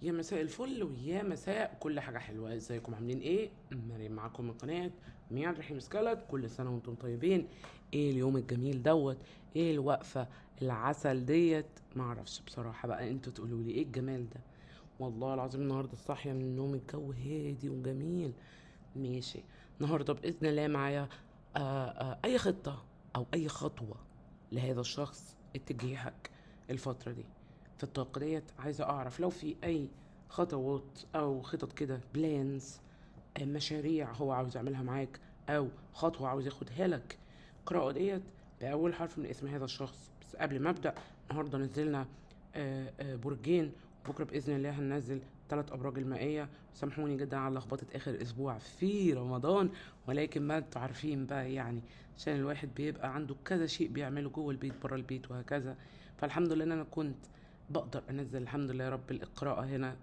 يا مساء الفل ويا مساء كل حاجة حلوة، ازيكم عاملين ايه؟ مريم معاكم من قناة مياد رحيم سكالت. كل سنة وانتم طيبين. ايه اليوم الجميل دوت؟ ايه الوقفة العسل ديت؟ معرفش بصراحة، بقى انتوا تقولوا لي ايه الجمال ده. والله العظيم النهاردة صاحية من النوم، الجو هادي وجميل. ماشي. النهاردة بإذن الله معايا اي خطة او اي خطوة لهذا الشخص. اتجاهك الفترة دي في الطاقة ديت، عايزة أعرف لو في أي خطوات أو خطط كده، بلانز، مشاريع هو عاوز يعملها معاك، أو خطوة عاوز ياخدها لك. القراءة ديت بأول حرف من اسم هذا الشخص. بس قبل ما أبدأ، النهاردة نزلنا برجين، بكرة بإذن الله هننزل 3 أبراج المائية. سامحوني جدا على لخبطة آخر أسبوع في رمضان، ولكن ما انتوا عارفين بقى يعني، عشان الواحد بيبقى عنده كذا شيء بيعمله جوه البيت بره البيت وهكذا. فالحمد لله ان انا كنت بقدر انزل، الحمد لله يا رب، القراءة هنا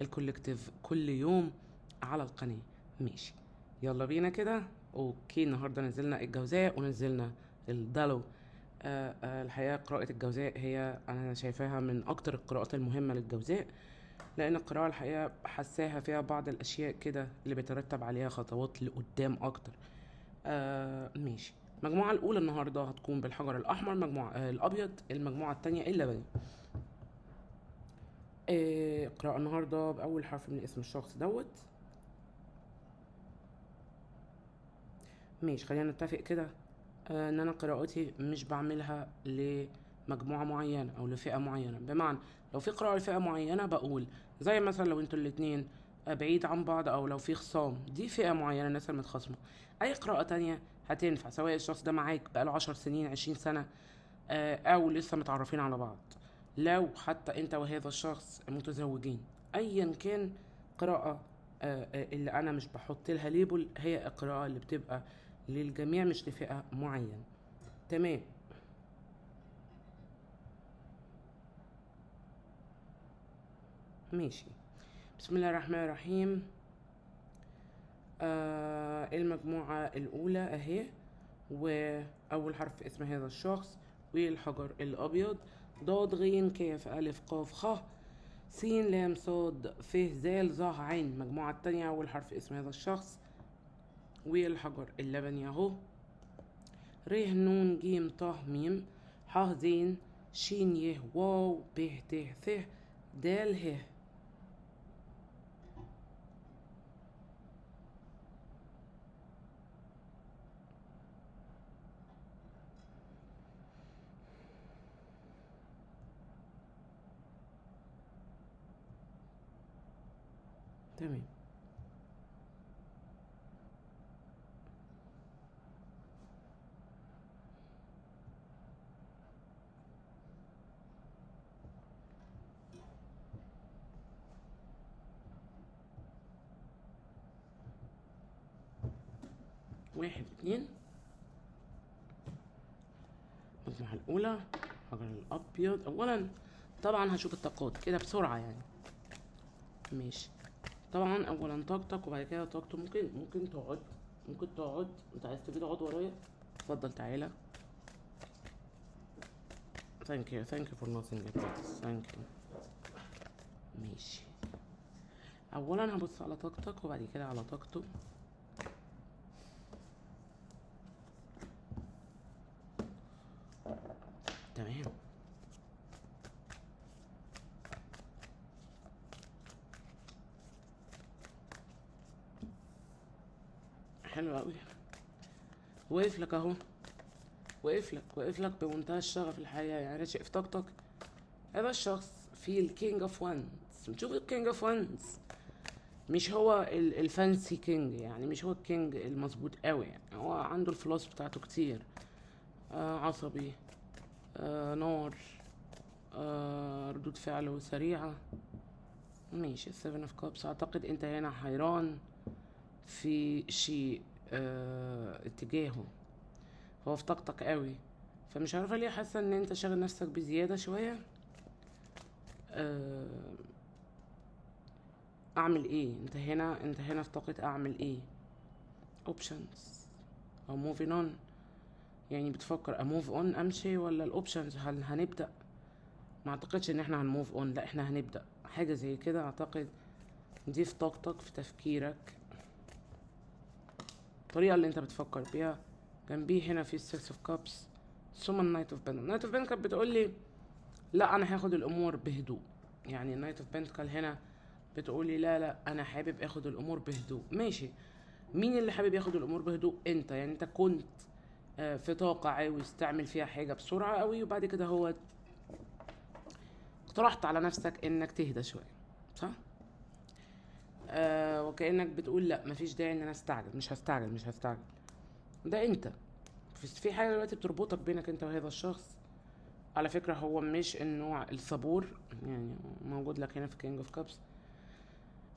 الكولكتيف كل يوم على القناة. ماشي، يلا بينا كده. اوكي، النهارده نزلنا الجوزاء ونزلنا الدلو. الحقيقة قراءة الجوزاء هي أنا شايفاها من أكتر القراءات المهمة للجوزاء، لأن القراءة الحقيقة حساها فيها بعض الأشياء كده اللي بيترتب عليها خطوات لقدام أكتر. ماشي. المجموعة الأولى النهاردة هتكون بالحجر الأحمر، مجموعة الأبيض. المجموعة التانية اللبني. قراءة النهاردة بأول حرف من اسم الشخص دوت. ماشي، خلينا نتفق كده ان انا قراءتي مش بعملها لمجموعة معينة او لفئة معينة. بمعنى لو في قراءة لفئة معينة بقول، زي مثلا لو انتوا الاتنين بعيد عن بعض، او لو في خصام، دي فئة معينة، الناس المتخاصمة. اي قراءة تانية هتنفع سواء الشخص ده معاك بقاله 10 سنين، 20 سنة، او لسه متعرفين على بعض. لو حتى انت وهذا الشخص متزوجين، ايا كان قراءة اللي انا مش بحط لها ليبل، هي القراءة اللي بتبقى للجميع مش لفئة معينة. تمام. ماشي. بسم الله الرحمن الرحيم. المجموعة الأولى أهي، وأول حرف في اسم هذا الشخص، والحجر الأبيض. ضاد غين كاف ألف قاف خ سين لام صاد ف زال ظ عين. المجموعة التانية أول حرف في اسم هذا الشخص، والحجر اللبني أهو. ر نون جيم ط ميم ح زين شين ي واو ب ت ث دال ه. تمام. 1 2. المجموعة الأولى الحجر الأبيض. أولا طبعا هشوف الطاقات كده بسرعة يعني. ماشي. طبعا أولا طاقتك، وبعد كده طاقته. ممكن تقعد، ممكن تقعد. أنت عايز تيجي تقعد ورايا؟ اتفضل تعالى. thank you for nothing like this. thank you. ماشي. أولا هبص على طاقتك وبعد كده على طاقته. تمام. حلو أوي. واقف لك أهو، واقف لك بمنتهى الشغف الحقيقة، يعني شايف طاقتك. هذا الشخص فيه الكينج اوف وانز. نشوف الكينج اوف وانز. مش هو الفانسي كينج، يعني مش هو الكينج المظبوط قوي، يعني هو عنده الفلوس بتاعته كتير. عصبي، نار، ردود فعله سريعة. ماشي. السيفن اوف كابس. اعتقد انت هنا حيران في شيء اتجاهه. هو في طاقتك قوي، فمش عارفة ليه حاسة ان انت شاغل نفسك بزيادة شوية. آه اعمل ايه؟ انت هنا في طاقة اعمل ايه؟ اوبشنز او موفين اون. يعني بتفكر اموف اون امشي، ولا الاوبشنز هل هنبدأ ما اعتقدش ان احنا هنموف اون، لا احنا هنبدأ حاجة زي كده. اعتقد دي في طاقتك، في تفكيرك، الطريقة اللي انت بتفكر بيها. جنبيه هنا في السكس اوف كابس، ثم النايت اوف بنتكل. النايت اوف بنتكل بتقول لي لا انا هاخد الامور بهدوء. يعني النايت اوف بنتكل هنا بتقولي لا انا حابب اخد الامور بهدوء. ماشي، مين اللي حابب ياخد الامور بهدوء؟ انت. يعني انت كنت في طاقة عاوز تعمل فيها حاجة بسرعة قوي، وبعد كده هو اقترحت على نفسك انك تهدى شوية، صح؟ وكأنك بتقول لا مفيش داعي ان انا استعجل، مش هستعجل. ده انت في حاجة دلوقتي بتربطك بينك انت وهذا الشخص. على فكرة هو مش النوع الصبور، يعني موجود لك هنا في كينج اوف كابس،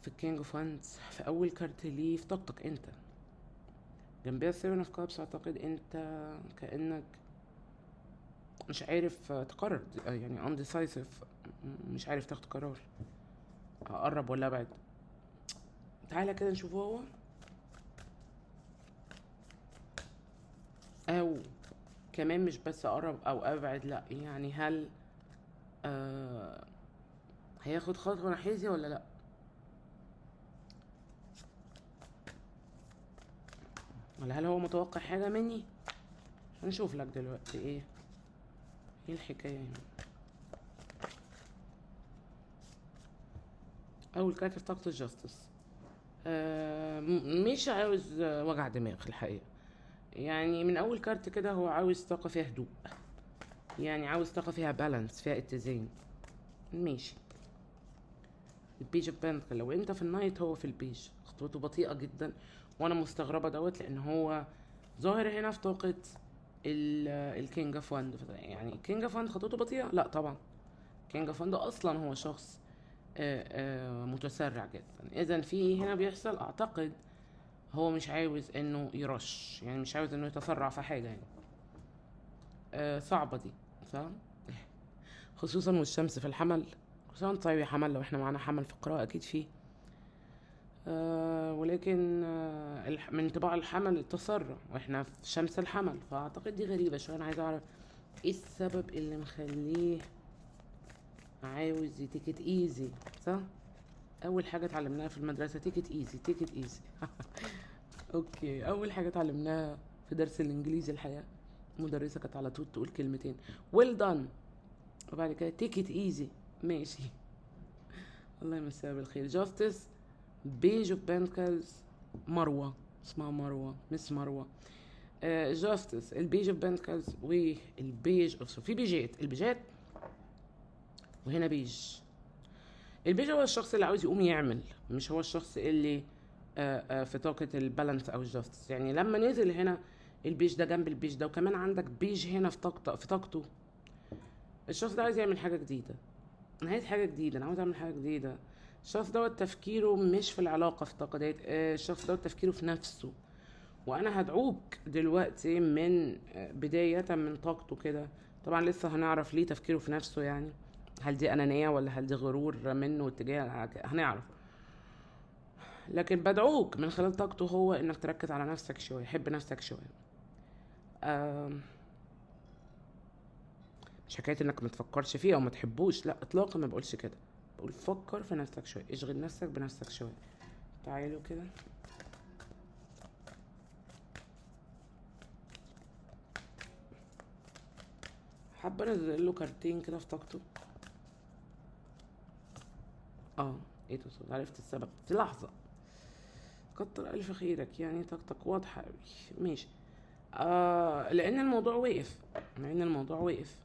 في الكينج اوف وانز، في اول كارت ليه في طاقتك انت. جنبها السيفن اوف كابس. اعتقد انت كأنك مش عارف تقرر، يعني undecisive، مش عارف تاخد قرار، اقرب ولا ابعد. تعالى كده نشوف هو، او كمان مش بس اقرب او ابعد، لا يعني هل هياخد خطوة ناحيتي ولا لا؟ ولا هل هو متوقع حاجة مني؟ هنشوف لك دلوقتي ايه الحكاية يعني. اول كارت في طاقة الجاستس. مش عاوز وجع دماغ الحقيقة. يعني من اول كارت كده هو عاوز طاقة فيها هدوء، يعني عاوز طاقة فيها بالانس، فيها اتزان. ماشي. البيج اوف بنتكل، لو انت في النايت هو في البيج، خطوته بطيئة جدا، وانا مستغربة دوت لان هو ظاهر هنا في طاقة الكينج اوف واند. يعني الكينج اوف واند خطوته بطيئة؟ لا طبعا. كينج اوف واند اصلا هو شخص متسرع جدا. اذا في هنا بيحصل، اعتقد هو مش عاوز انه يرش، يعني مش عاوز انه يتسرع في حاجة يعني. صعبة دي، صح؟ خصوصا والشمس في الحمل. خصوصا طيب يا حمل، لو احنا معانا حمل في القراءة اكيد فيه. ولكن من طباع الحمل التسرع، واحنا في شمس الحمل، فاعتقد دي غريبة شوية. انا عايزة اعرف ايه السبب اللي مخليه عاوز يتيكت ايزي، صح؟ اول حاجة اتعلمناها في المدرسة تيكت ايزي تيكت ايزي. اوكي، اول حاجة اتعلمناها في درس الانجليزي الحقيقة، المدرسة كانت على طول تقول كلمتين ويل دان، وبعد كده تيكت ايزي. ماشي. الله يمسيها بالخير. جاستس، بيج اوف بنتكلز، مروة، اسمها مروة مس مروة. جاستس، البيج اوف بنتكلز والبيج اوف، في بيجات، البيجات وهنا بيج. البيج هو الشخص اللي عاوز يقوم يعمل، مش هو الشخص اللي في طاقة البالانس او الجاستس. يعني لما نزل هنا البيج ده جنب البيج ده، وكمان عندك بيج هنا في طاقته، الشخص ده عايز يعمل حاجة جديدة. انا عايز حاجة جديدة، انا عاوز اعمل حاجة جديدة. الشخص دوت تفكيره مش في العلاقة، في الطاقة ديت. الشخص دوت تفكيره في نفسه. وانا هدعوك دلوقتي من بداية من طاقته كده. طبعا لسه هنعرف ليه تفكيره في نفسه، يعني هل دي انانية ولا هل دي غرور منه اتجاه، هنعرف. لكن بدعوك من خلال طاقته هو انك تركز على نفسك شوية، حب نفسك شوية. مش حكاية انك ما تفكرش فيه او ما تحبوش، لا اطلاقا، ما بقولش كده. بقول فكر في نفسك شوية، اشغل نفسك بنفسك شوية. تعالوا كده. حابة انزل له كارتين كده في طاقته. ايه تصل، عرفت السبب في لحظة. كتر الف خيرك، يعني طاقتك واضحة اوي. ماشي. لان الموضوع وقف.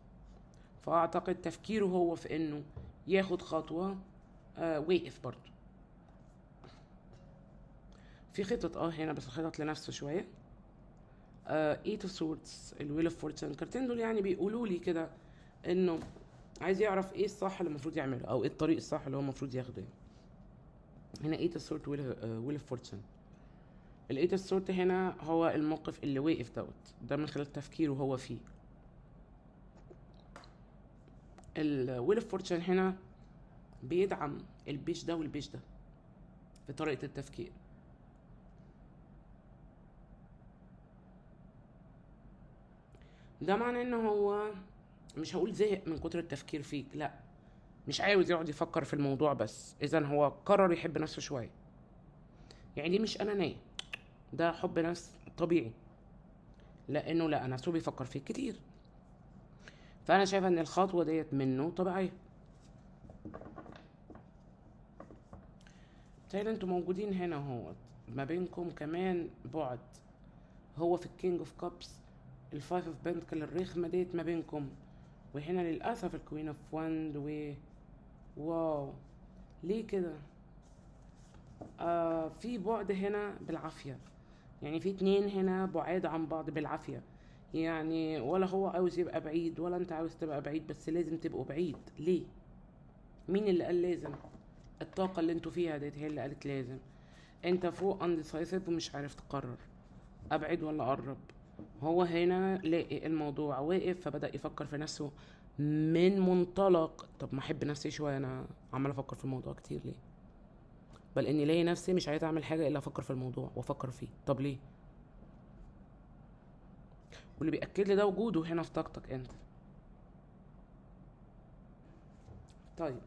فاعتقد تفكيره هو في انه ياخد خطوة. وقف برضو في خطط هنا، بس خطط لنفسه شوية. ايت اوف سورتس، الويل اوف فورتشن. الكارتين دول يعني بيقولوا لي كده انه عايز يعرف ايه الصح اللي المفروض يعمله، او ايه الطريق الصح اللي هو المفروض ياخده. هنا ايت اوف سورت، ويل اوف فورتشن. الايت اوف سورت هنا هو الموقف اللي وقف ده من خلال تفكيره هو فيه. الويل اوف فورتشن هنا بيدعم البيج ده والبيج ده في طريقة التفكير. ده معناه ان هو، مش هقول زهق من كتر التفكير فيك، لا، مش عاوز يقعد يفكر في الموضوع، بس اذا هو قرر يحب نفسه شويه. يعني دي مش انانيه، ده حب نفس طبيعي، لانه لا نفسه بيفكر فيه كتير. فانا شايفه ان الخطوه ديت منه طبيعيه. تخيل انتوا موجودين هنا اهوت، ما بينكم كمان بعد. هو في الكينج اوف كابس، الفايف اوف بنتكل الرخمه ديت ما بينكم، وهنا للاسف الكوين اوف واند واو. ليه كده؟ في بعد هنا بالعافيه، يعني في اتنين هنا بعاد عن بعض بالعافيه. يعني ولا هو عاوز يبقى بعيد ولا انت عاوز تبقى بعيد، بس لازم تبقوا بعيد. ليه؟ مين اللي قال لازم؟ الطاقة اللي انتوا فيها ديت هي اللي قالت لازم. انت فوق انديسايسيف ومش عارف تقرر ابعد ولا اقرب. هو هنا لاقي الموضوع واقف، فبدأ يفكر في نفسه من منطلق طب ما احب نفسي شوية، انا عمال افكر في الموضوع كتير ليه؟ بل اني لاقي نفسي مش عايز اعمل حاجة الا افكر في الموضوع وافكر فيه. طب ليه؟ واللي بيأكد لي ده وجوده هنا في طاقتك انت. طيب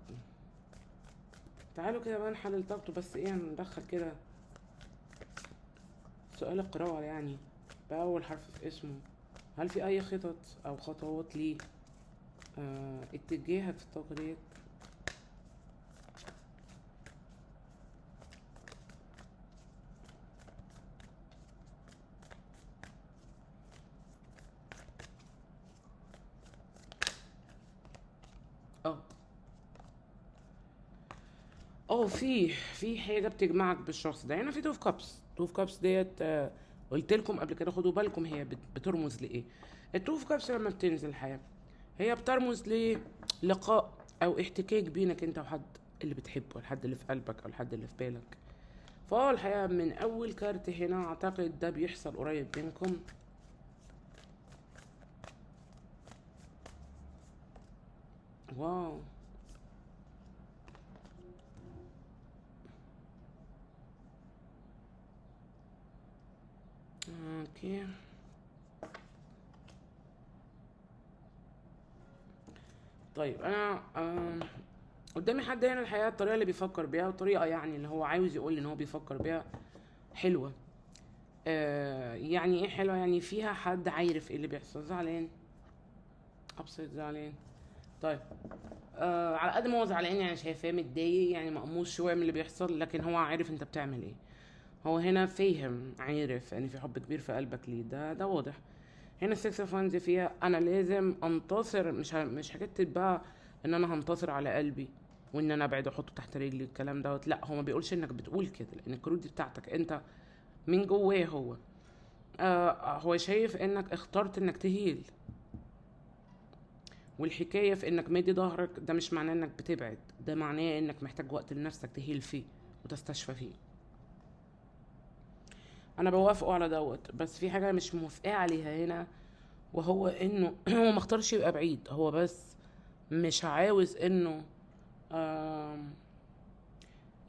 تعالوا كده بقى نحلل طاقته، بس ايه ندخل كده سؤال القراءة يعني بأول حرف في اسمه. هل في أي خطط أو خطوات ليه اتجاهك في الطاقة ديت؟ اه في حاجة بتجمعك بالشخص ده. هنا في توف كابس. توف كابس ديت قلت لكم قبل كده، خدوا بالكم هي بترمز لإيه. التوف كابس لما بتنزل الحياة هي بترمز للقاء أو احتكاك بينك انت وحد اللي بتحبه، الحد اللي في قلبك أو الحد اللي في بالك. فهو الحقيقة من أول كارت هنا أعتقد ده بيحصل قريب بينكم. واو. اوكي طيب انا قدامي حد هنا الحقيقه الطريقه اللي بيفكر بيها، وطريقه يعني اللي هو عاوز يقول ان هو بيفكر بيها حلوه. يعني ايه حلوه؟ يعني فيها حد عارف ايه اللي بيحصل. زعلان، ابسط زعلان. طيب على قد ما هو زعلان يعني شايفاه متضايق، يعني مقموص شويه من اللي بيحصل، لكن هو عارف انت بتعمل ايه. هو هنا فاهم، عارف ان في حب كبير في قلبك ليه، ده واضح. هنا السكس اوف وانز فيها انا لازم انتصر، مش حكايه بقى ان انا هنتصر على قلبي وان انا ابعد احطه تحت رجلي الكلام دوت. لا، هو ما بيقولش انك بتقول كده، لان الكروت دي بتاعتك انت من جواه. هو شايف انك اخترت انك تهيل، والحكايه في انك مادي ظهرك ده مش معناه انك بتبعد، ده معناه انك محتاج وقت لنفسك تهيل فيه وتستشفى فيه. انا بوافقه على دوت، بس في حاجه مش موافقاه عليها هنا، وهو انه هو ما اختارش يبقى بعيد، هو بس مش عاوز انه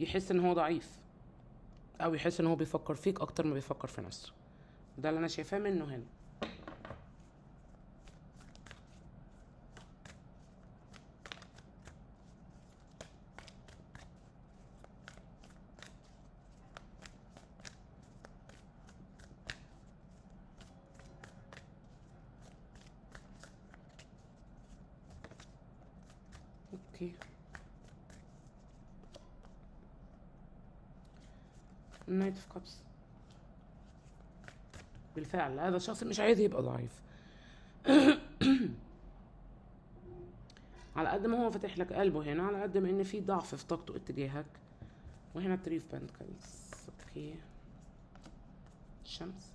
يحس ان هو ضعيف، او يحس ان هو بيفكر فيك اكتر ما بيفكر في نفسه. ده اللي انا شايفاه منه هنا. اوكي نايت اوف كابس. بالفعل هذا الشخص مش عايز يبقى ضعيف. على قد ما هو فاتح لك قلبه هنا، على قد ما ان في ضعف في طاقته اتجاهك. وهنا تريف بنتكلز. اوكي الشمس.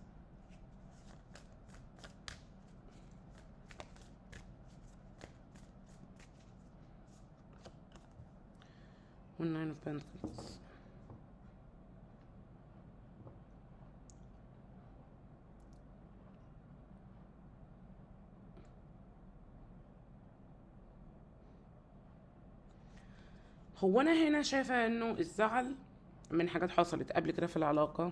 والناين اوف بنتكلز. هو انا هنا شايفه انه الزعل من حاجات حصلت قبل كده في العلاقه،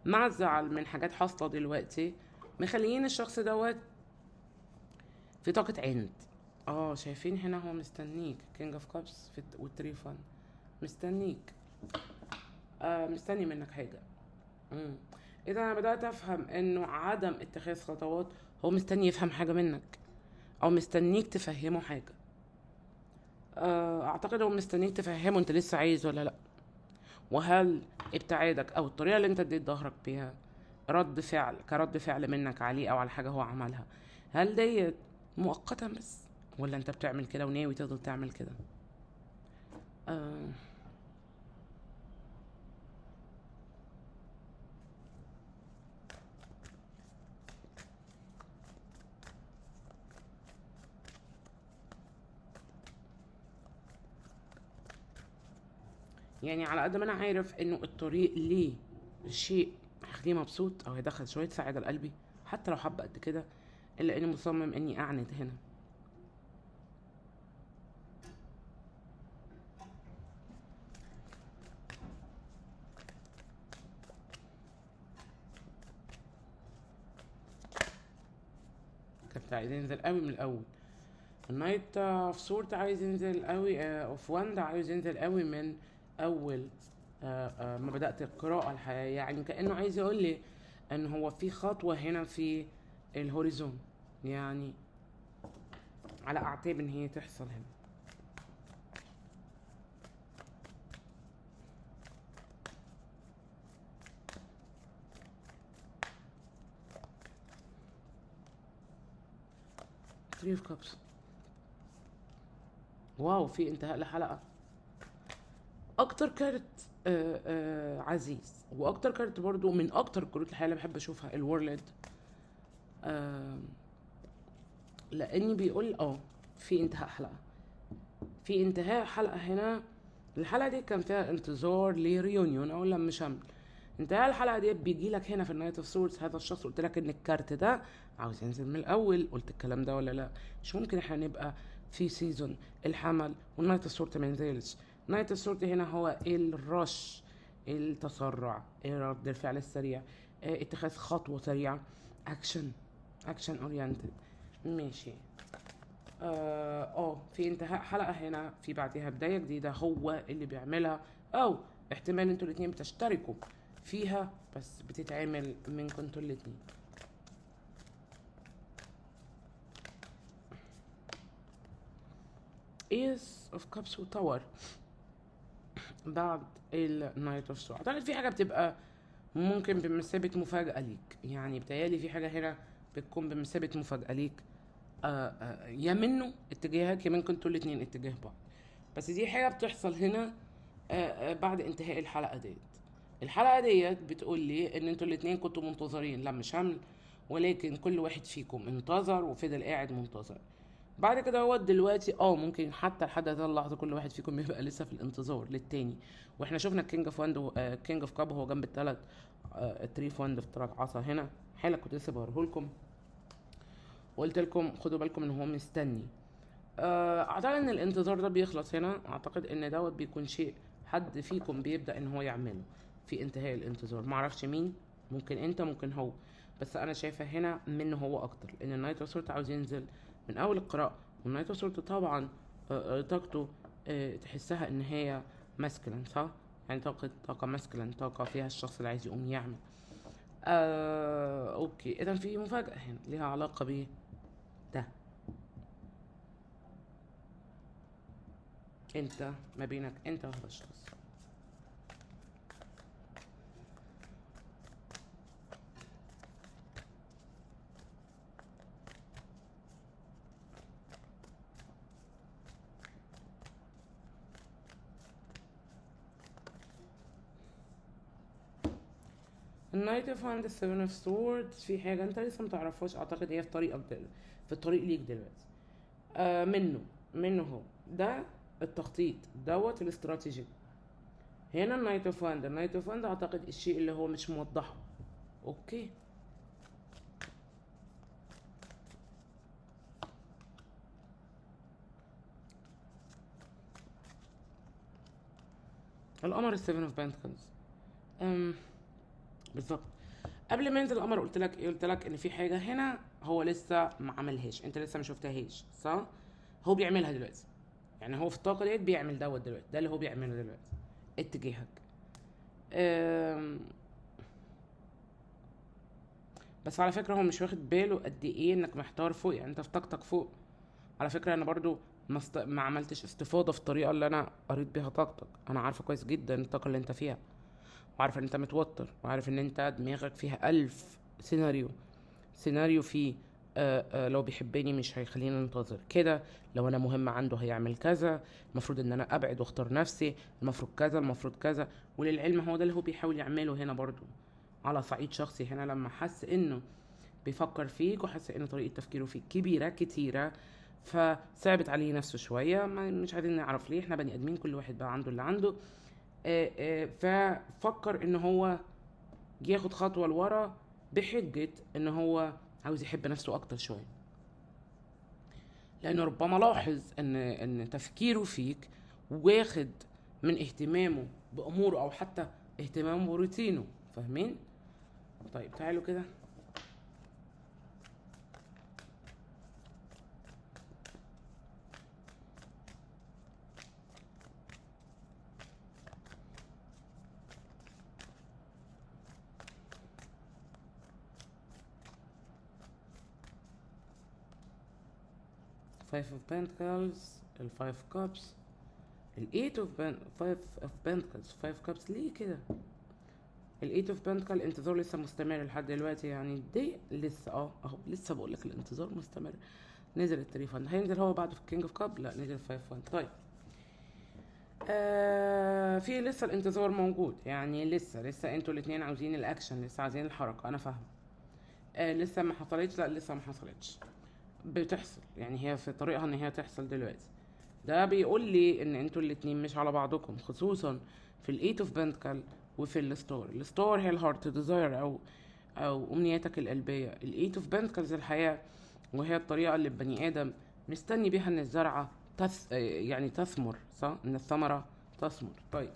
مع الزعل من حاجات حاصله دلوقتي، مخليين الشخص دوت في طاقه عند. اه شايفين هنا هو مستنيك كينج اوف كابس والتري فن مستنيك. مستني منك حاجة. مم. اذا انا بدأت افهم انه عدم اتخاذ خطوات، هو مستني يفهم حاجة منك او مستنيك تفهمه حاجة. اعتقد هو مستنيك تفهمه انت لسه عايز ولا لا، وهل ابتعادك او الطريقة اللي انت اديت ظهرك بيها كرد فعل منك عليه او على حاجة هو عملها، هل ديت مؤقتا بس، ولا انت بتعمل كده وناوي تفضل تعمل كده؟ آه يعني على قد ما انا عارف انه الطريق ليه شيء هيخليه مبسوط او هيدخل شوية سعادة لقلبي حتى لو حب قد كده، الا اني مصمم اني اعند هنا. كنت عايز ينزل قوي من الاول. النايت اوف سورت عايز ينزل قوي، اوف واند عايز ينزل قوي من اول ما بدأت القراءة الحقيقة، يعني كأنه عايز يقول لي ان هو في خطوة هنا في الهوريزون، يعني على اعتاب ان هي تحصل هنا. ثري اوف كابس. واو، في انتهاء لحلقة. اكتر كارت عزيز، واكتر كارت برضو من اكتر الكروت الحقيقة اللي بحب اشوفها الورلد. آه لاني بيقول في انتهاء حلقة، في انتهاء حلقة هنا. الحلقة دي كان فيها انتظار لريونيون او لم شمل. انتهاء الحلقة دي بيجي لك هنا في النايت اوف سورds، هذا الشخص قلت لك ان الكارت ده عاوز ينزل من الاول، قلت الكلام ده ولا لا؟ مش ممكن احنا نبقى في سيزون الحمل والنايت اوف سورد ما ينزلش. نايت اوف سورد هنا هو الرش، التسرع، رد الفعل السريع، اتخاذ خطوة سريعة، اكشن اورينتد. ماشي. في انتهاء حلقة هنا في بعدها بداية جديدة هو اللي بيعملها، او احتمال انتوا الاتنين بتشتركوا فيها بس بتتعمل منكم انتوا الاتنين. ايس اوف كابس وتاور بعد النايت اوف سورد. اعتقد في حاجة بتبقى ممكن بمثابة مفاجأة ليك، يعني بتهيألي في حاجة هنا بتكون بمثابة مفاجأة ليك. يا منه اتجاهك يا منكم انتوا الاتنين اتجاه بعض، بس دي حاجة بتحصل هنا بعد انتهاء الحلقة ديت. الحلقة ديت بتقول لي ان انتوا الاتنين كنتوا منتظرين لم شمل، ولكن كل واحد فيكم انتظر وفضل قاعد منتظر. بعد كده هو دلوقتي ممكن حتى لحد هذه اللحظة كل واحد فيكم يبقى لسه في الانتظار للتاني. واحنا شفنا كينج اوف واند كينج اوف كاب هو جنب التلات التري في واند في تلات عصا هنا. حالا كنت لسه بوريهولكم وقلت لكم خدوا بالكم ان هو مستني. اعتقد ان الانتظار ده بيخلص هنا، اعتقد ان دوت بيكون شيء حد فيكم بيبدأ ان هو يعمله في انتهاء الانتظار. معرفش مين، ممكن انت ممكن هو، بس انا شايفه هنا منه هو اكتر، لان النايت سورت عاوز ينزل من اول القراءة. والنايت سورت طبعا طاقته تحسها ان هي ماسكلين، صح؟ يعني طاقة ماسكلين، طاقة فيها الشخص اللي عايز يقوم يعمل. اوكي، اذا في مفاجأة هنا ليها علاقة بيه ده. انت ما بينك انت وهذا الشخص. النايت اوف هاند السيفن اوف سوردز في حاجة انت لسه متعرفهاش، اعتقد هي في طريقك في الطريق ليك دلوقتي. منه هو ده التخطيط دوت الاستراتيجي. هنا النايت اوف هاند اعتقد الشيء اللي هو مش موضحه. اوكي، القمر السيفن اوف بنتكلز. بالظبط. قبل ما ينزل القمر قلت لك ايه؟ قلت لك ان في حاجه هنا هو لسه ما عملهاش، انت لسه ما شفتهاش، صح؟ هو بيعملها دلوقتي، يعني هو في الطاقة ديت بيعمل دوت دلوقتي، ده اللي هو بيعمله دلوقتي اتجاهك. آم، بس على فكرة هو مش واخد باله قد ايه انك محتار فوق، يعني انت في طاقتك فوق. على فكرة انا برضو ما عملتش استفاضة في الطريقة اللي انا قريت بيها طاقتك. انا عارفة كويس جدا الطاقة اللي انت فيها، وعارفة ان انت متوتر، وعارف ان انت دماغك فيها 1000 سيناريو فيه لو بيحبني مش هيخليني انتظر كده، لو انا مهم عنده هيعمل كذا، المفروض ان انا ابعد واختار نفسي، المفروض كذا المفروض كذا. وللعلم هو ده اللي هو بيحاول يعمله هنا برضو على صعيد شخصي. هنا لما حس انه بيفكر فيك وحس ان طريقة تفكيره فيك كبيرة كتيرة، فصعبت عليه نفسه شوية. مش عايزين نعرف ليه، احنا بني ادمين كل واحد بقى عنده اللي عنده. ففكر ان هو ياخد خطوة لورا بحجة ان هو عاوز يحب نفسه اكتر شوية، لانه ربما لاحظ ان تفكيره فيك واخد من اهتمامه باموره، او حتى اهتمامه بروتينه. فاهمين؟ طيب تعالوا كده. Five of Pentacles, ال Five Cups, ال Five of Pentacles, Five Cups. ليه كده؟ ال Eight of Pentacles الانتظار لسه مستمر لحد دلوقتي، يعني دي لسه اهو لسه بقولك الانتظار مستمر. نزل التريفند، هينزل هو بعده في King of Cup؟ لا، نزل Five One. طيب في لسه الانتظار موجود، يعني لسه انتوا الاتنين عاوزين الاكشن، لسه عايزين الحركة. انا فاهمة. لسه ما حصلتش، لا لسه ما حصلتش، بتحصل، يعني هي في طريقها ان هي تحصل دلوقتي. ده بيقول لي ان انتوا الاتنين مش على بعضكم، خصوصا في الايت اوف بنتكل وفي الستار هي الهارت ديزاير، او امنياتك القلبيه. الايت اوف بنتكلز الحياه، وهي الطريقه اللي البني ادم مستني بيها ان الزرعه يعني تثمر، صح؟ ان الثمره تثمر. طيب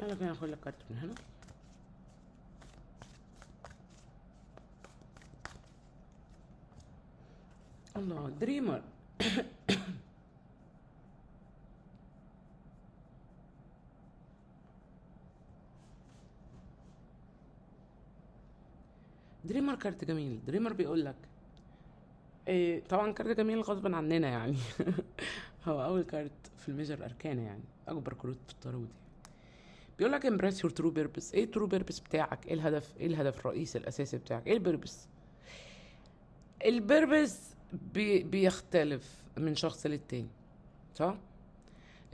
يلا بينا ناخد لك كارت من هنا. الله، دريمر. دريمر كارت جميل. دريمر بيقول لك طبعا كارت جميل غصبا عننا يعني. هو اول كارت في الميجر اركانا، يعني اكبر كروت في الطرود. بيقول لك امبريس يور ترو بيربس. ايه الترو بيربس بتاعك؟ ايه الهدف؟ ايه الهدف الرئيسي الاساسي بتاعك؟ ايه البيربس؟ البيربس بيختلف من شخص للتاني، صح؟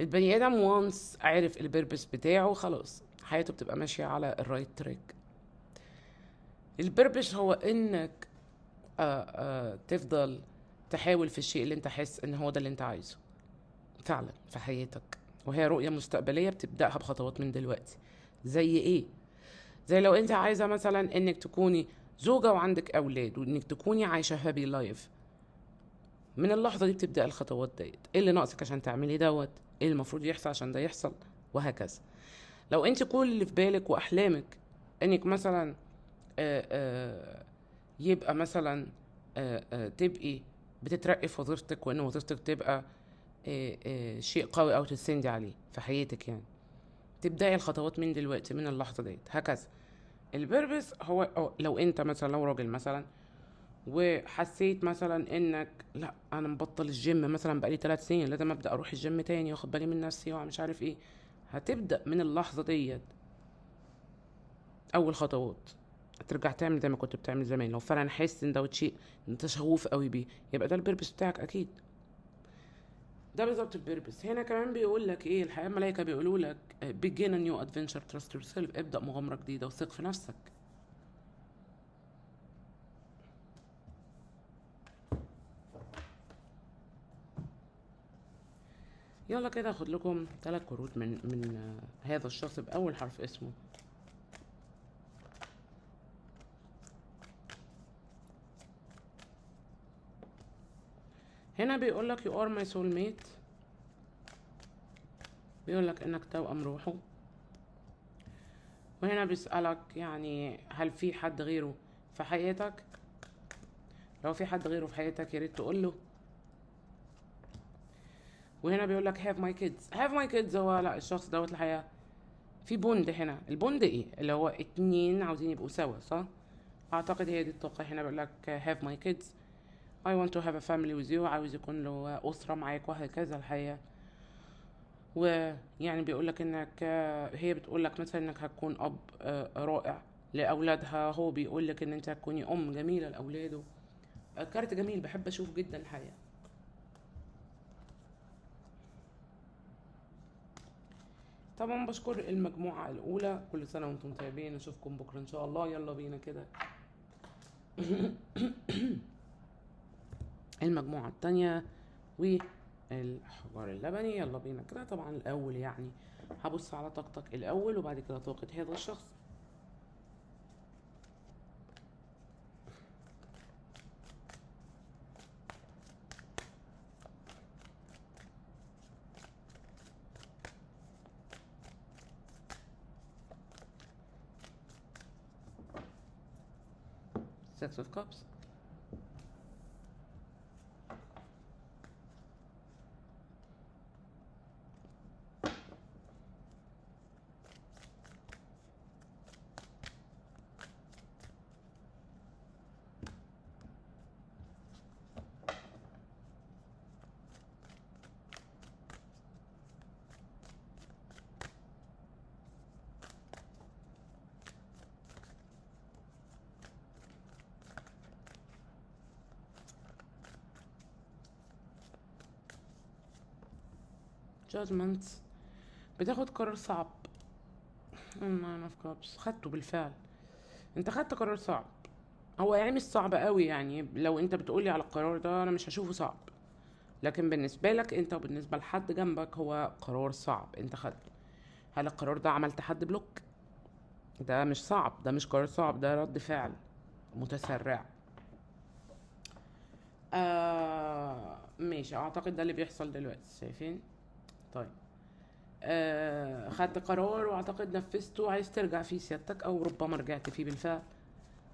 البني ادم وانس عارف البيربس بتاعه، خلاص حياته بتبقى ماشيه على الرايت تراك. البيربس هو انك تفضل تحاول في الشيء اللي انت حاسس ان هو ده اللي انت عايزه فعلا في حياتك. وهي رؤية مستقبلية بتبدأها بخطوات من دلوقتي. زي ايه؟ زي لو انت عايزة مثلا انك تكوني زوجة وعندك اولاد، وانك تكوني عايشة هابي لايف، من اللحظة دي بتبدأ الخطوات ديت. ايه اللي ناقصك عشان تعملي دوت؟ ايه المفروض يحصل عشان ده يحصل؟ وهكذا. لو انت كل اللي في بالك واحلامك انك مثلا آه، آه، يبقى مثلا تبقي بتترقي في وظيفتك، وان وظيفتك تبقى شيء قوي او تتسندي عليه في حياتك يعني، تبداي الخطوات من دلوقتي من اللحظه ديت. هكذا البيربس هو لو انت مثلا لو راجل مثلا وحسيت مثلا انك لا انا مبطل الجيم مثلا بقالي 3 سنين، لازم ابدا اروح الجيم تاني واخد بالي من نفسي ومش عارف ايه، هتبدا من اللحظه ديت اول خطوات ترجع تعمل زي ما كنت بتعمل زمان. لو فعلا حاسس ان دوت شيء انت شغوف قوي بيه، يبقى ده البيربس بتاعك اكيد. ده بالظبط البيربس. هنا كمان بيقول لك ايه الحياه الملائكه بيقولوا لك begin a new adventure, trust yourself، ابدا مغامره جديده وثق في نفسك. يلا كده اخد لكم 3 كروت من هذا الشخص باول حرف اسمه. هنا بيقول لك you are my soulmate، بيقول لك انك توأم روحه. وهنا بيسألك يعني هل في حد غيره في حياتك؟ لو في حد غيره في حياتك يا ريت تقول له. وهنا بيقول لك have my kids. have my kids هو لا الشخص دوت الحقيقة في بوند. هنا البوند ايه؟ اللي هو 2 عاوزين يبقوا سوا، صح؟ اعتقد هي دي الطاقة. هنا بيقول لك have my kids I want to have a family with you، عاوز يكون له أسرة معاك وهكذا الحقيقة. ويعني بيقول لك انك هي بتقول لك مثلا انك هتكون اب رائع لاولادها، هو بيقول لك ان انت هتكوني ام جميله لاولاده. كارت جميل بحب اشوف جدا الحقيقه. طبعا بشكر المجموعه الاولى، كل سنه وانتم طيبين، اشوفكم بكره ان شاء الله. يلا بينا كده المجموعه التانية والحجار اللبني. يلا بينا كده. طبعا الاول يعني هبص على طاقتك الاول وبعد كده طاقه هذا الشخص. Six of Cups. Judgment. بتاخد قرار صعب. Nine of Cups خدته بالفعل. انت خدت قرار صعب. هو يعني مش صعب قوي، يعني لو انت بتقولي على القرار ده انا مش هشوفه صعب، لكن بالنسبة لك انت وبالنسبة لحد جنبك هو قرار صعب انت خدته. هل القرار ده عملت حد بلوك؟ ده مش صعب، ده مش قرار صعب، ده رد فعل متسرع. ماشي، اعتقد ده اللي بيحصل دلوقتي. شايفين؟ طيب خدت قرار واعتقد نفذته، عايز ترجع فيه سيادتك او ربما رجعت فيه بالفعل.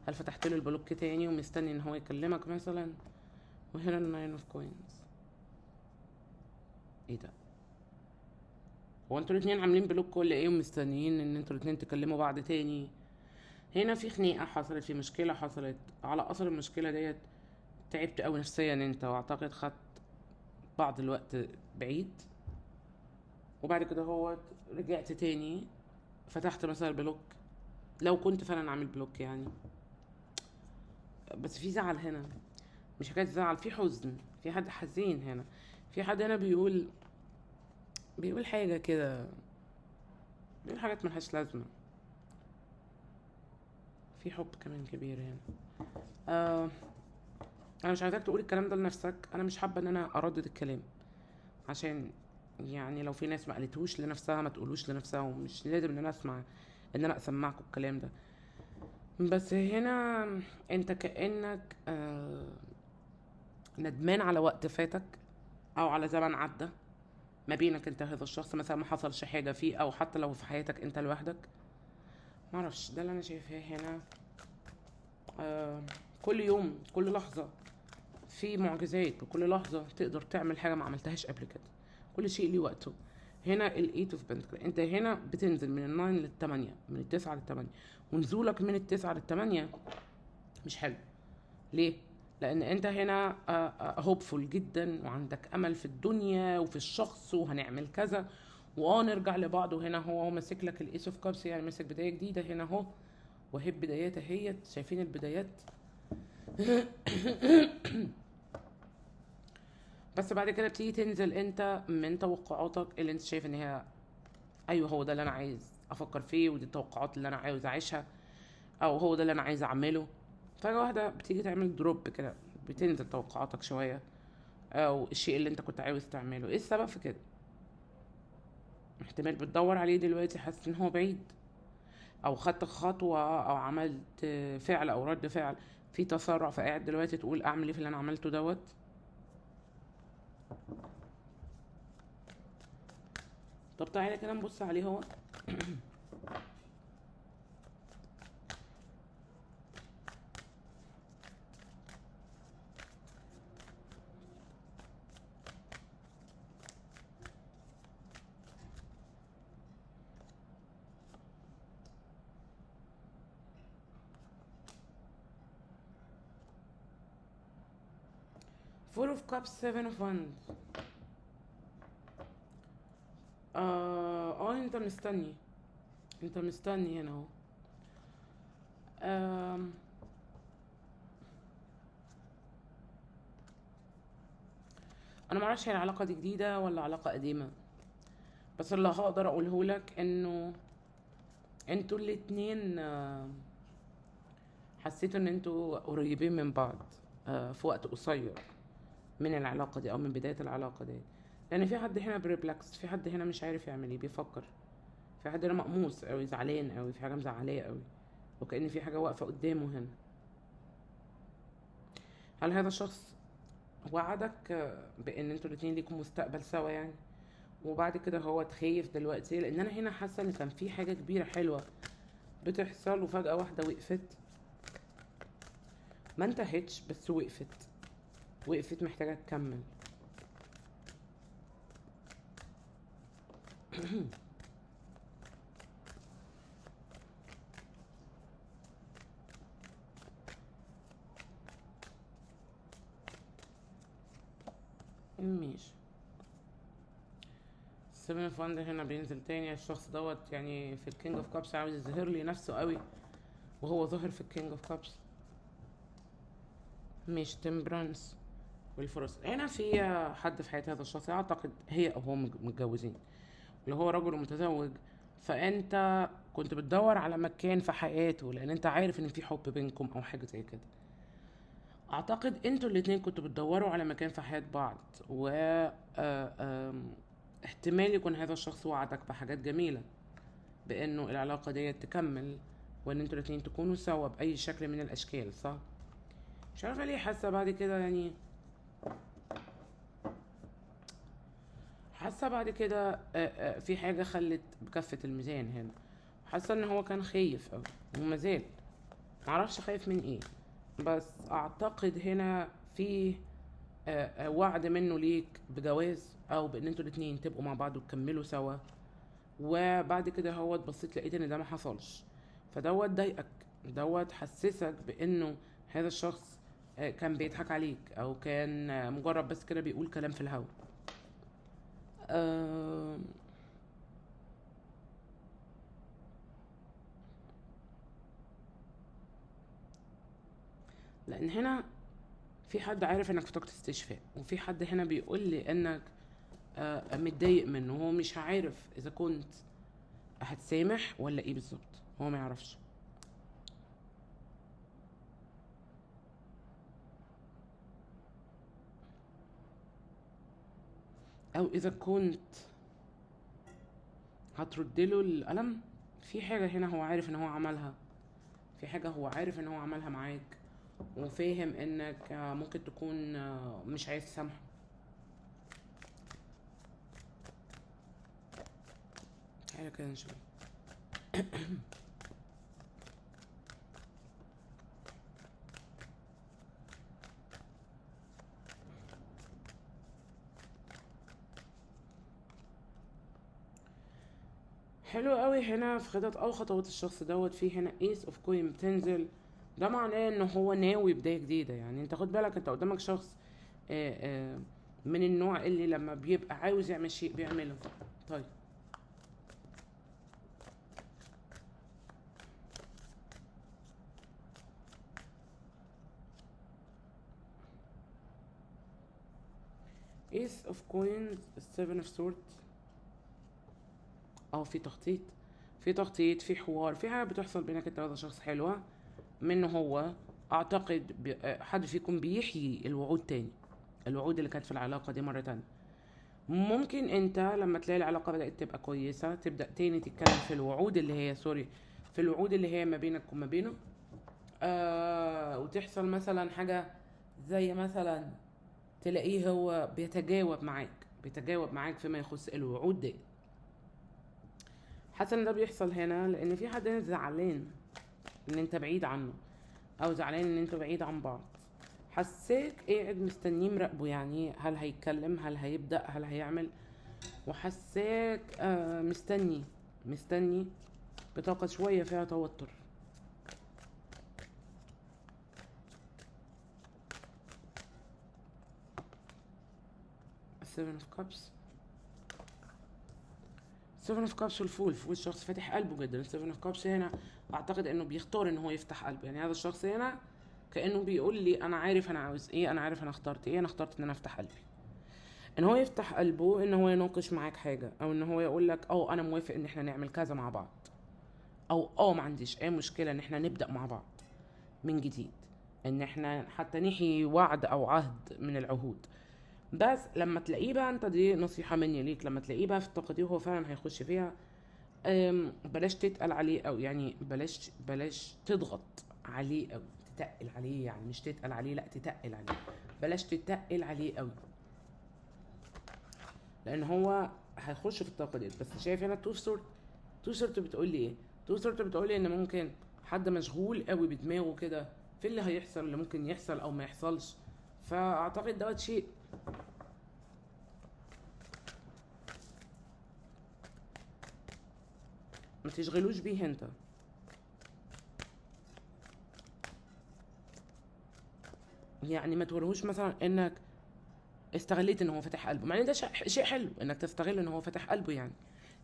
هل فتحت له البلوك تاني ومستني ان هو يكلمك مثلا؟ وهنا الناين اوف كوينز. ايه ده؟ هو انتوا الاتنين عاملين بلوك ولا ايه ومستنيين ان انتوا الاتنين تكلموا بعض تاني؟ هنا في خناقه حصلت، في مشكله حصلت. على اثر المشكله ديت تعبت قوي نفسيا انت، واعتقد خدت بعض الوقت بعيد، وبعد كده هو رجعت تاني فتحت مثلا البلوك لو كنت فعلا عامل بلوك يعني. بس في زعل هنا، مش حكايه زعل، في حزن، في حد حزين هنا. في حد هنا بيقول حاجه كده، بيقول حاجات ملهاش لازمه. في حب كمان كبير هنا. انا مش عايزاك تقول الكلام ده لنفسك، انا مش حابه ان انا اردد الكلام، عشان يعني لو في ناس ما قالتهوش لنفسها ما تقولوش لنفسها، ومش لازم ان انا اسمع ان انا اسمعكم الكلام ده. بس هنا انت كأنك ندمان على وقت فاتك، او على زمن عدى ما بينك انت هذا الشخص، مثلا ما حصلش حاجة فيه، او حتى لو في حياتك انت لوحدك. معرفش، ده اللي انا شايفاه هنا. آه كل يوم كل لحظة في معجزات، وكل لحظة تقدر تعمل حاجة ما عملتهاش قبل كده. كل شيء ليه وقته. هنا الايت اوف بنتكل، انت هنا بتنزل من الناين للتمانية، من التسعة للتمانية، ونزولك من التسعة للتمانية مش حلو. ليه؟ لان انت هنا هوبفول جدا، وعندك امل في الدنيا وفي الشخص، وهنعمل كذا، نرجع لبعض. وهنا هو ماسك لك الايس اوف كابس، يعني ماسك بدايه جديده هنا اهو، وهي بدايات اهيت، شايفين البدايات. بس بعد كده بتيجي تنزل انت من توقعاتك اللي انت شايف ان هي ايوه هو ده اللي انا عايز افكر فيه، ودي التوقعات اللي انا عاوز اعيشها، او هو ده اللي انا عايز اعمله. فجأة واحدة بتيجي تعمل دروب كده، بتنزل توقعاتك شوية، او الشيء اللي انت كنت عاوز تعمله. ايه السبب في كده؟ احتمال بتدور عليه دلوقتي حاسس ان هو بعيد، او خدت خطوة، او عملت فعل او رد فعل في تسرع، فقاعد دلوقتي تقول اعمل ايه في اللي انا عملته دوت. طب تعالى كده نبص عليه هو. فور اوف كابس، سيفن اوف وانز. انت مستني، انت مستني هنا اهو. آم، انا معرفش هي العلاقة دي جديدة ولا علاقة قديمة، بس اللي هقدر اقوله لك انه انتوا الاتنين حسيتوا ان انتوا قريبين من بعض في وقت قصير من العلاقة دي، او من بداية العلاقة دي. لان في حد هنا بريبلاكس، في حد هنا مش عارف يعمل ايه، بيفكر. في حد هنا مقموص اوي، زعلان اوي، في حاجة مزعلاه اوي، وكأن في حاجة واقفة قدامه هنا. هل هذا الشخص وعدك بان انتوا الاتنين ليكم مستقبل سوا يعني، وبعد كده هو تخيف دلوقتي؟ لان انا هنا حاسه ان كان في حاجه كبيره حلوه بتحصل، وفجاه واحده وقفت، ما انتهتش بس وقفت، وقفت محتاجه تكمل. ماشي. السيفن اوف وان هنا بينزل تاني. الشخص دوت يعني في الكينج اوف كابس عاوز يظهر لي نفسه قوي، وهو ظاهر في الكينج اوف كابس. مش تمبرانس والفرص. هنا في حد في حياة هذا الشخص، اعتقد هي او هو متجوزين، اللي هو رجل متزوج. فانت كنت بتدور على مكان في حياته، لان انت عارف ان في حب بينكم او حاجة زي كده. اعتقد انتوا الاتنين كنتوا بتدوروا على مكان في حياة بعض، و احتمال يكون هذا الشخص وعدك بحاجات جميلة، بانه العلاقة دي تكمل، وان انتوا الاتنين تكونوا سوا باي شكل من الاشكال، صح؟ مش عارفة ليه حاسة بعد كده يعني، حاسة بعد كده في حاجة خلت بكفة الميزان هنا. حاسة ان هو كان خايف اوي، ومازال معرفش خايف من ايه، بس اعتقد هنا في وعد منه ليك بجواز، او بان انتوا الاتنين تبقوا مع بعض وتكملوا سوا. وبعد كده هو بصيت لقيت ان ده ما حصلش، فدوت ضايقك، دوت حسسك بانه هذا الشخص كان بيضحك عليك، او كان مجرد بس كده بيقول كلام في الهوا. آم، لان هنا في حد عارف انك في طاقة استشفاء، وفي حد هنا بيقول لي انك متضايق منه، هو مش عارف اذا كنت هتسامح ولا ايه بالظبط، هو ما يعرفش. او اذا كنت هتردله القلم. في حاجة هنا هو عارف ان هو عملها، في حاجة هو عارف ان هو عملها معاك، وفاهم انك ممكن تكون مش عايز تسامحه. حاجة كده نشوف. حلو قوي. هنا في خطط او خطوات الشخص دوت، في هنا ايس اوف كوين بتنزل. ده معناه ان هو ناوي بداية جديدة. يعني انت خد بالك، انت قدامك شخص من النوع اللي لما بيبقى عاوز يعمل شيء بيعمله. طيب ايس اوف كوينز، سيفن اوف سورت. في تخطيط، في تخطيط، في حوار، في حاجة بتحصل بينك انت وهذا شخص حلوة. منه هو اعتقد حد فيكم بيحيي الوعود تاني، الوعود اللي كانت في العلاقة دي مرة تانية. ممكن انت لما تلاقي العلاقة بدأت تبقى كويسة تبدأ تاني تتكلم في الوعود اللي هي في الوعود اللي هي ما بينك وما بينه. وتحصل مثلا حاجة زي مثلا تلاقيه هو بيتجاوب معاك فيما يخص الوعود دي. حاسه ان ده بيحصل هنا لان في حد زعلان ان انت بعيد عنه، او زعلان ان انتوا بعيد عن بعض. حسيت قاعد مستنيه مراقبه، يعني هل هيتكلم، هل هيبدأ، هل هيعمل. وحساك مستني بطاقة شوية فيها توتر. Seven of Cups، Seven of Cups والفول. الشخص فاتح قلبه جدا. Seven of Cups هنا اعتقد انه بيختار ان هو يفتح قلبه. يعني هذا الشخص هنا كأنه بيقول لي انا عارف انا عاوز ايه، انا عارف انا اخترت ايه، انا اخترت ان انا افتح قلبي. ان هو يفتح قلبه، ان هو يناقش معاك حاجة، او ان هو يقول لك انا موافق ان احنا نعمل كذا مع بعض، او ما عنديش اي مشكلة ان احنا نبدأ مع بعض من جديد، ان احنا حتى نحيي وعد او عهد من العهود. بس لما تلاقيه بقى، انت دي نصيحة مني ليك، لما تلاقيه بقى في الطاقة دي وهو فعلا هيخش فيها، بلاش تتقل عليه، او يعني بلاش تضغط عليه او تتقل عليه. يعني مش تتقل عليه، لا تتقل عليه. بلاش تتقل عليه قوي، لان هو هيخش في الطاقة دي. بس شايف هنا تو سورت بتقول لي ايه؟ تو سورت بتقول لي ان ممكن حد مشغول قوي بدماغه كده في اللي هيحصل، اللي ممكن يحصل او ما يحصلش. فاعتقد دوت شيء ما تشغلوش بيه انت. يعني ما توريهوش مثلا انك استغليت ان هو فتح قلبه، مع ان ده شيء حلو انك تستغل ان هو فتح قلبه، يعني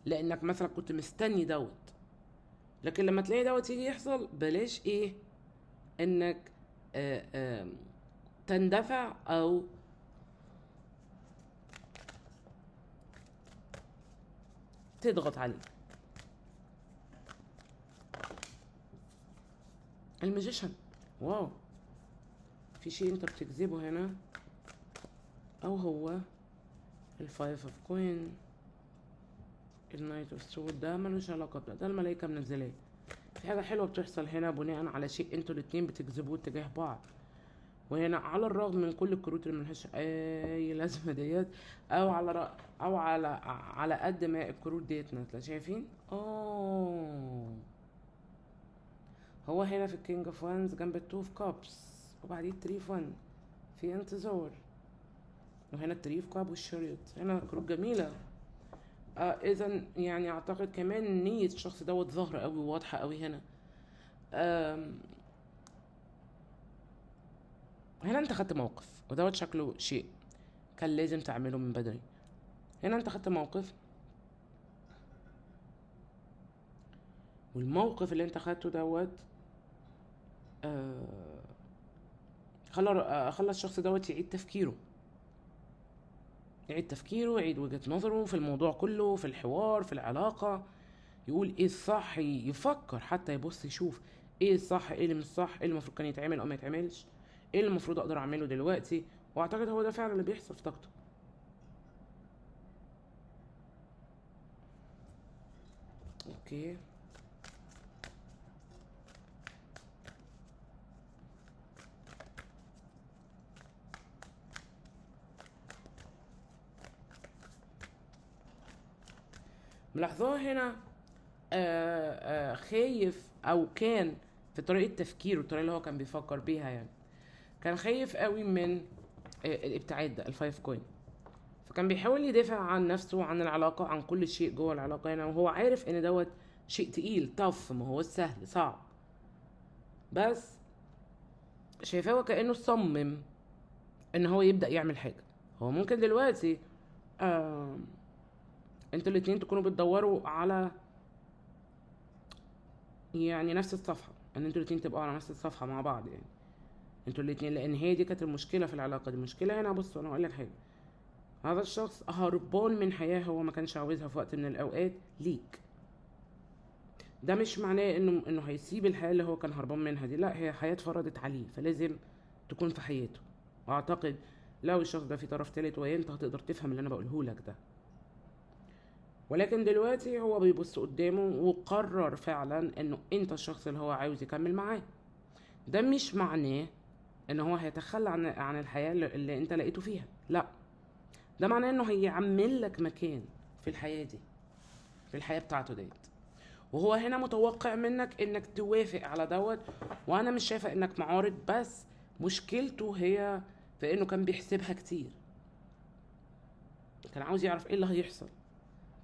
لانك مثلا كنت مستني دوت. لكن لما تلاقي دوت يجي يحصل، بلاش انك آآ آآ تندفع او تضغط عليه. الماجيشن، واو، في شيء انت بتجذبه هنا، او هو الفايف اوف كوين، النايت اوف سود. ده ملوش علاقة بده، ده الملايكة منزلاه. في حاجة حلوة بتحصل هنا بناء على شيء انتوا الاتنين بتجذبوه تجاه بعض. وهنا على الرغم من كل الكروت اللي ملهاش اي لازمة ديت، او على قد ما الكروت ديت نازلة، شايفين؟ هو هنا في الكينج اوف وانز جنب التو اوف كابس، وبعدين التري اوف وان في انتظار، وهنا التري اوف كاب والشريط. هنا كروت جميلة. اذا يعني اعتقد كمان نية الشخص دوت ظاهرة قوي وواضحة قوي هنا. هنا انت خدت موقف، ودوت شكله شيء كان لازم تعمله من بدري. هنا انت خدت موقف، والموقف اللي انت خدته دوت خلى الشخص دوت يعيد تفكيره، يعيد وجهة نظره في الموضوع كله، في الحوار، في العلاقة. يقول ايه الصح، يفكر حتى، يبص يشوف ايه الصح، ايه اللي مش صح، ايه اللي المفروض كان يتعمل او ما يتعملش، ايه اللي المفروض اقدر اعمله دلوقتي. واعتقد هو ده فعلا اللي بيحصل في طاقته. اوكي. ملاحظاه هنا خايف، او كان في طريقة تفكيره، الطريقة اللي هو كان بيفكر بيها يعني، كان خايف قوي من الابتعاد ده، الفايف كوين. فكان بيحاول يدافع عن نفسه، عن العلاقة، عن كل شيء جوه العلاقة هنا، وهو عارف ان دوت شيء تقيل طف، ما هو سهل، صعب. بس شايفاه كأنه صمم ان هو يبدأ يعمل حاجة. هو ممكن دلوقتي انتوا الاتنين تكونوا بتدوروا على يعني نفس الصفحة، ان انتوا الاتنين تبقوا على نفس الصفحة مع بعض يعني، انتوا الاتنين، لان هي دي كانت المشكلة في العلاقة دي. المشكلة هنا، بصوا انا هقول لك حاجة، هذا الشخص هربان من حياة هو ما كانش عاوزها في وقت من الاوقات ليك. ده مش معناه انه هيسيب الحياة اللي هو كان هربان منها دي، لا، هي حياة اتفرضت عليه، فلازم تكون في حياته. واعتقد لو الشخص ده في طرف تالت ويا انت هتقدر تفهم اللي انا بقوله لك ده. ولكن دلوقتي هو بيبص قدامه وقرر فعلا انه انت الشخص اللي هو عاوز يكمل معاه. ده مش معناه ان هو هيتخلى عن الحياة اللي انت لقيته فيها، لا، ده معناه انه هيعمل لك مكان في الحياة دي، في الحياة بتاعته ديت. وهو هنا متوقع منك انك توافق على دوت، وانا مش شايفة انك معارض، بس مشكلته هي في انه كان بيحسبها كتير، كان عاوز يعرف ايه اللي هيحصل،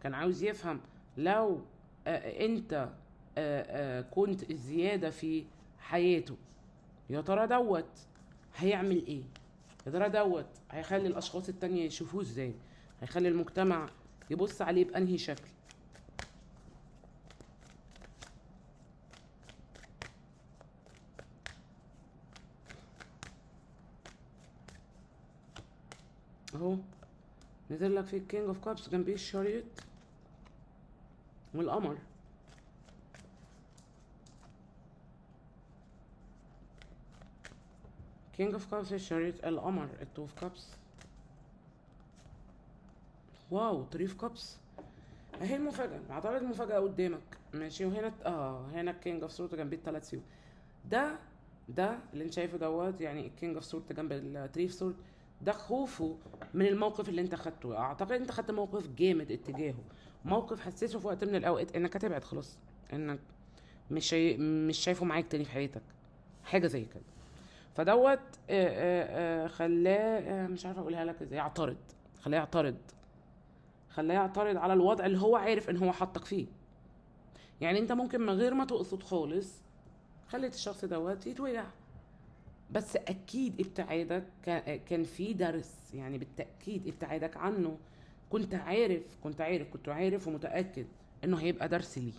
كان عاوز يفهم لو انت كنت زيادة في حياته، يا ترى دوت هيعمل ايه؟ يا ترى دوت هيخلي الاشخاص التانية يشوفوه ازاي؟ هيخلي المجتمع يبص عليه بانهي شكل؟ اهو نزل لك في الكينج اوف كابس جنبيه الشريط والقمر. كينج اوف كابس الشريط، القمر، التو اوف كابس، واو، تري اوف كابس. اهي المفاجأة، اعترض المفاجأة قدامك ماشي. وهنا هنا الكينج اوف سورت جنبيه التلات سيوف. ده اللي انت شايفه دوت، يعني الكينج اوف سورت جنب التري اوف سورت، ده خوفه من الموقف اللي انت خدته. اعتقد انت خدت موقف جامد اتجاهه، موقف حسيته في وقت من الاوقات انك هتبعد خلاص، انك مش شايفه معاك تاني في حياتك، حاجة زي كده. فدوت خلاه مش عارفه اقولها لك ازاي، يعترض، خلاه يعترض، خلاه يعترض على الوضع اللي هو عارف ان هو حطك فيه. يعني انت ممكن من غير ما تقصد خالص خليت الشخص دوت يتوجع، بس اكيد ابتعادك كان في درس، يعني بالتاكيد ابتعادك عنه كنت عارف ومتاكد انه هيبقى درس ليه.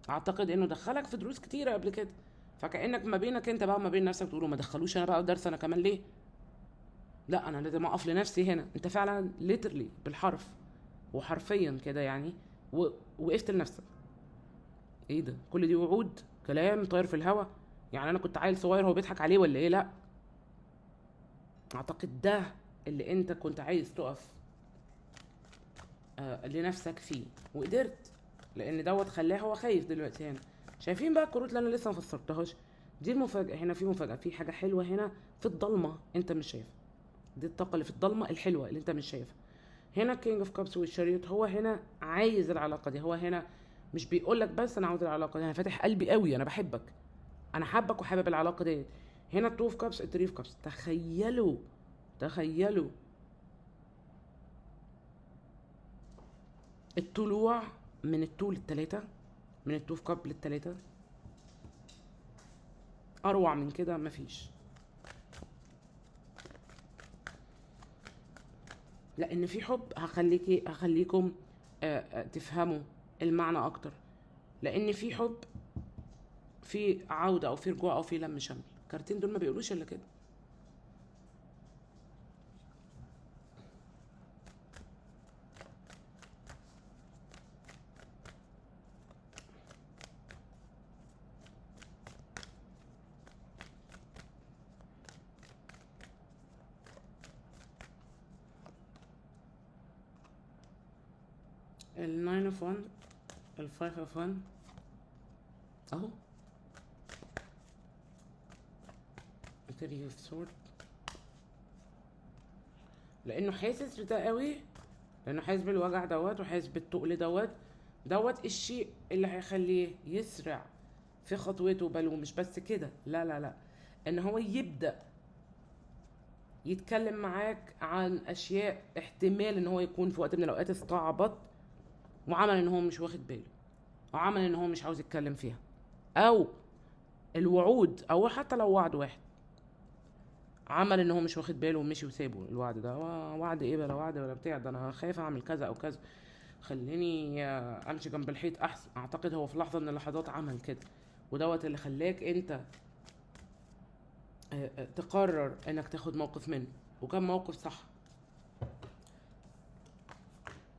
اعتقد انه دخلك في دروس كتيره قبل كده، فكانك ما بينك انت بقى ما بين نفسك تقولوا ما دخلوش انا بقى درس انا كمان ليه؟ لا، انا لازم اقف لنفسي هنا. انت فعلا ليترلي بالحرف وحرفيا كده يعني وقفت لنفسك. ايه ده؟ كل دي وعود، كلام طاير في الهوا؟ يعني انا كنت عيل صغير هو بيضحك عليه ولا ايه؟ لا، اعتقد ده اللي انت كنت عايز تقف لنفسك فيه وقدرت، لان دوت خلاه هو خايف دلوقتي. هنا شايفين بقى الكروت اللي انا لسه ما فسرتهاش؟ دي المفاجاه. هنا في مفاجاه، في حاجه حلوه هنا في الضلمه انت مش شايفها، دي الطاقه اللي في الضلمه الحلوه اللي انت مش شايفها. هنا كينج اوف كابس والشريط، هو هنا عايز العلاقه دي، هو هنا مش بيقول لك بس انا عاوز العلاقه دي، انا فاتح قلبي قوي، انا بحبك، انا حابك وحابب العلاقه دي. هنا التو اوف كابس، التري اوف كابس. تخيلوا الطلوع من التو للتلاته، من التو اوف كاب للتلاته، اروع من كده مفيش. لان في حب، هخليكم تفهموا المعنى اكتر، لان في حب، في عودة او في رجوع او في لم شمل. الكارتين دول ما بيقولوش الا كده. الناين اوف وان، الفايف اوف وان اهو، التري اوف سورد، لانه حاسس بده قوي، لانه حاسس بالوجع دوت وحاسس بالتقل دوت الشيء اللي هيخليه يسرع في خطوته. بل ومش بس كده، لا لا لا، ان هو يبدأ يتكلم معاك عن اشياء احتمال ان هو يكون في وقت من الاوقات استعبط وعمل ان هو مش واخد باله، وعمل ان هو مش عاوز يتكلم فيها، او الوعود، او حتى لو وعد واحد عمل ان هو مش واخد باله ومشي وسابه. الوعد ده وعد ايه بلا وعد ولا بتاع، ده انا خايف اعمل كذا او كذا، خليني امشي جنب الحيط احسن. اعتقد هو في لحظه من اللحظات عمل كده، ودوت اللي خلاك انت تقرر انك تاخد موقف منه، وكان موقف صح،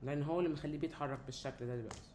لان هو اللي مخليه بيتحرك بالشكل ده دلوقتي.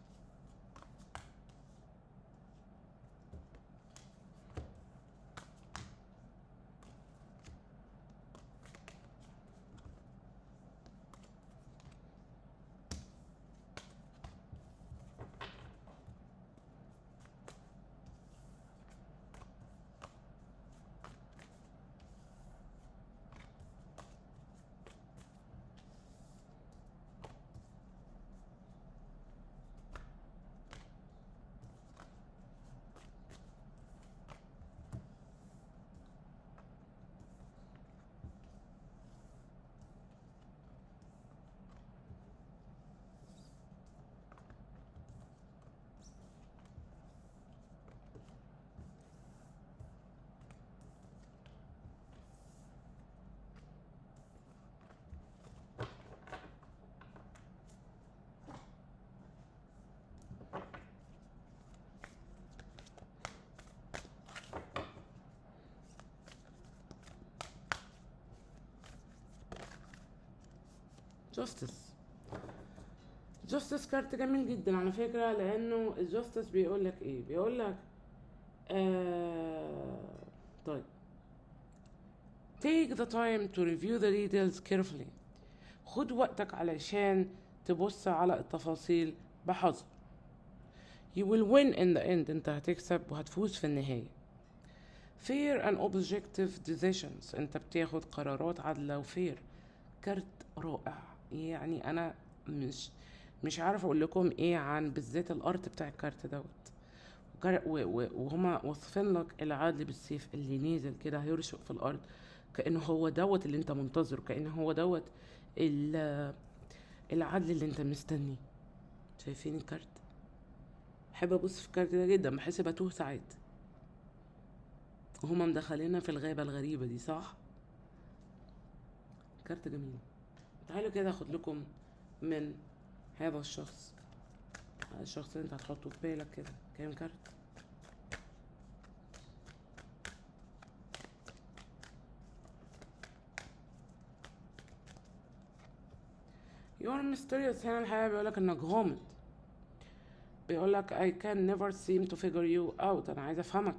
جاستس كارت جميل جدا على فكرة، لانه الجاستس بيقول لك ايه، بيقول لك طيب take the time to review the details carefully. خد وقتك علشان تبص على التفاصيل بحذر. you will win in the end. انت هتكسب وهتفوز في النهاية. fair and objective decisions. انت بتاخد قرارات عادلة وفير. كارت رائع، يعني انا مش عارف اقول لكم ايه عن بالذات الارت بتاع الكارت دوت. وهما وصفين لك العدل بالسيف اللي نازل كده هيرشق في الارض، كأنه هو دوت اللي انت منتظره، كأنه هو دوت العدل اللي انت مستنيه. شايفين الكارت؟ بحب ابص في الكارت ده جدا، بحس بتوه ساعات، وهما مدخلينا في الغابة الغريبة دي، صح؟ كارت جميل. تعالوا كده اخد لكم من هذا الشخص اللي انت هتحطه في بالك كده كام كارت. You are mysterious. هنا الحقيقة بيقولك انك غامض، بيقولك I can never seem to figure you out. انا عايز افهمك.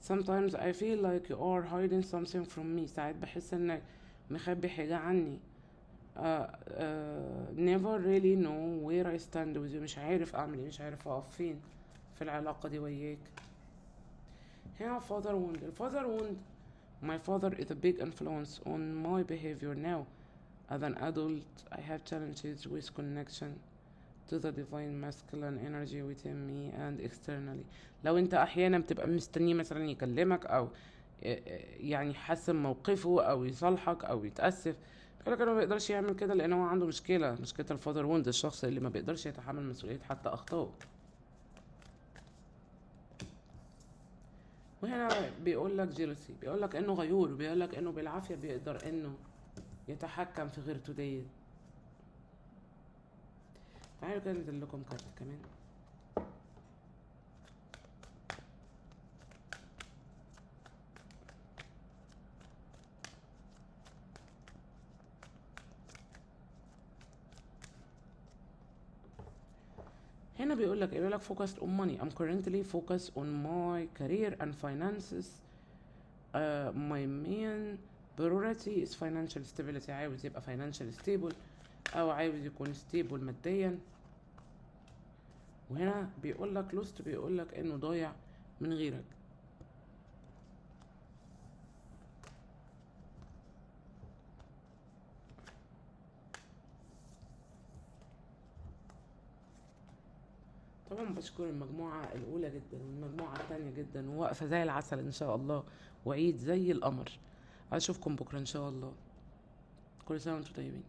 Sometimes I feel like you are hiding something from me. ساعات بحس انك مخبي حاجة عني. never really know where I stand with you. مش عارف اعمل ايه، مش عارف اقف فين في العلاقة دي وياك. هنا father wound. الfather wound. My father is a big influence on my behavior now. As an adult, I have challenges with connection to the divine masculine energy within me and externally. لو انت احيانا بتبقى مستنيه مثلا يكلمك او يعني يحسن موقفه او يصالحك او يتأسف، بيقولك انه ما بيقدرش يعمل كده لان هو عنده مشكلة الفادر ووند، الشخص اللي ما بيقدرش يتحمل مسؤولية حتى اخطائه. وهنا بيقولك جيلوسي، بيقولك انه غيور، بيقولك انه بالعافية بيقدر انه يتحكم في غيرته ديت. تعالوا كده ننزل لكم كارت كمان. هنا بيقول لك ايه، بيقول لك focused on money. I'm currently focused on my career and finances. My main priority is financial stability. عاوز يبقى financial stable او عاوز يكون stable ماديا. وهنا بيقول لك لوست، بيقول لك انه ضايع من غيرك. طبعا بشكر المجموعة الأولى جدا والمجموعة التانية جدا، وواقفة زي العسل إن شاء الله، وعيد زي القمر. أشوفكم بكرة إن شاء الله. كل سنة وانتم طيبين.